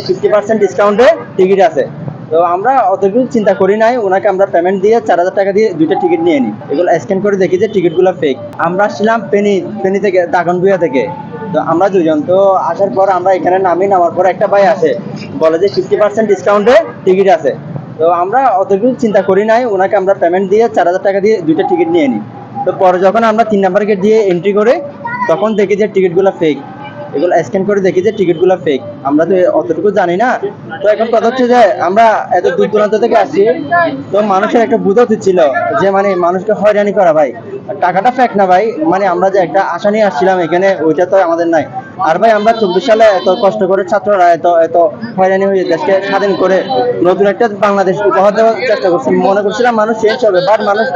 50% ডিসকাউন্টে টিকিট আছে। তো আমরা অতটুকু চিন্তা করি নাই, ওনাকে আমরা পেমেন্ট দিয়ে 4000 টাকা দিয়ে 2টা টিকিট নিয়ে নিই। এগুলো স্ক্যান করে দেখি যে টিকিটগুলো ফেক। আমরা আসছিলাম ফেনী থেকে, দাগনভূঞা থেকে। তো আমরা দুজন তো আসার পর আমরা এখানে নামার পর একটা ভাই আসে, বলে যে 50% ডিসকাউন্টে টিকিট আছে। তো আমরা অতটুকু চিন্তা করি নাই, ওনাকে আমরা পেমেন্ট দিয়ে 4000 টাকা দিয়ে 2টা টিকিট নিয়ে নিই। তো পরে যখন আমরা 3 নাম্বার গেট দিয়ে এন্ট্রি করে, তখন দেখি যে টিকিটগুলো ফেক। এগুলো স্ক্যান করে দেখি যে টিকিটগুলো ফেক। আমরা তো অতটুকু জানি না। তো এখন কথা হচ্ছে যে আমরা এত দূর দূরান্ত থেকে আসছি, তো মানুষের একটা বোধ উচিত ছিল যে মানে মানুষকে হয়রানি করা ভাই। টাকাটা ফেক না ভাই, মানে আমরা যে একটা আশা নিয়ে আসছিলাম এখানে, ওইটা তো আমাদের নাই। আর ভাই আমরা 24 সালে এত কষ্ট করে ছাত্ররা এত হয়রানি হয়ে দেশকে স্বাধীন করে নতুন একটা বাংলাদেশ উপহার দেওয়ার চেষ্টা করছি। মনে করছিলাম মানুষ চেঞ্জ হবে, বাট মানুষ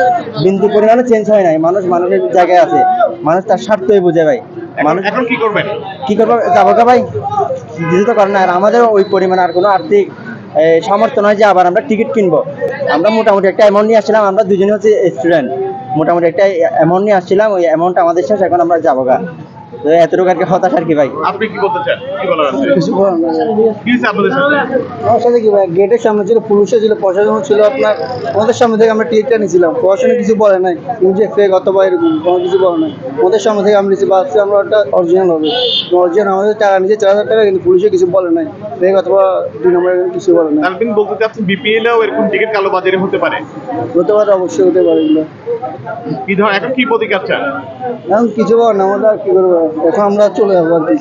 বিন্দু পরিমাণে চেঞ্জ হয় নাই। মানুষ মানুষের জায়গায় আছে, মানুষ তার স্বার্থই বুঝে ভাই। মানুষ এখন কি করবেন? কি করবো, যাবো কা ভাই, কিছু তো করেন না। আর আমাদের ওই পরিমাণ আর কোনো আর্থিক সামর্থ্য নয় যে আবার আমরা টিকিট কিনবো। আমরা মোটামুটি একটা অ্যামাউন্ট নিয়ে আসছিলাম, আমরা দুজনে হচ্ছে স্টুডেন্ট, মোটামুটি একটা অ্যামাউন্ট নিয়ে আসছিলাম, ওই অ্যামাউন্টটা আমাদের শেষ, এখন আমরা যাবো গা। তো এতটুকু আর কি হতাশ আর কি ভাই। আপনি কি বলতে চান? কি বলার আছে? কিছু বলার নাই। কি হয়েছে আপনাদের সাথে? আমার সাথে কি ভাই, গেটের সামনে ছিল, পুলিশও ছিল, প্রশাসন ছিল আপনার। আমাদের সামনে থেকে আমরা টিকিটটা নিয়েছিলাম, প্রশাসনে কিছু বলে নাই, যে ফেক অথবা এরকম কোনো কিছু বলে নাই। আমাদের সামনে থেকে আমরা নিচ্ছি, ভাবছি আমরা একটা অরিজিনাল হবে। অরিজিনাল আমাদের টাকা নিচে 4000 টাকা, কিন্তু পুলিশে কিছু বলে নাই, ফেক অথবা 2 নম্বরের কিছু বলে নাই। আপনি বলতে চাচ্ছেন বিপিএলেও এরকম টিকিট কালোবাজারি হতে পারে? হতে পারে, অবশ্যই হতে পারে এগুলো। কি ধর এখন কি প্রতিকার চান? এখন কিছু বলে না, আমরা আর কি করবো, এখন আমরা চলে যাবো আর কি।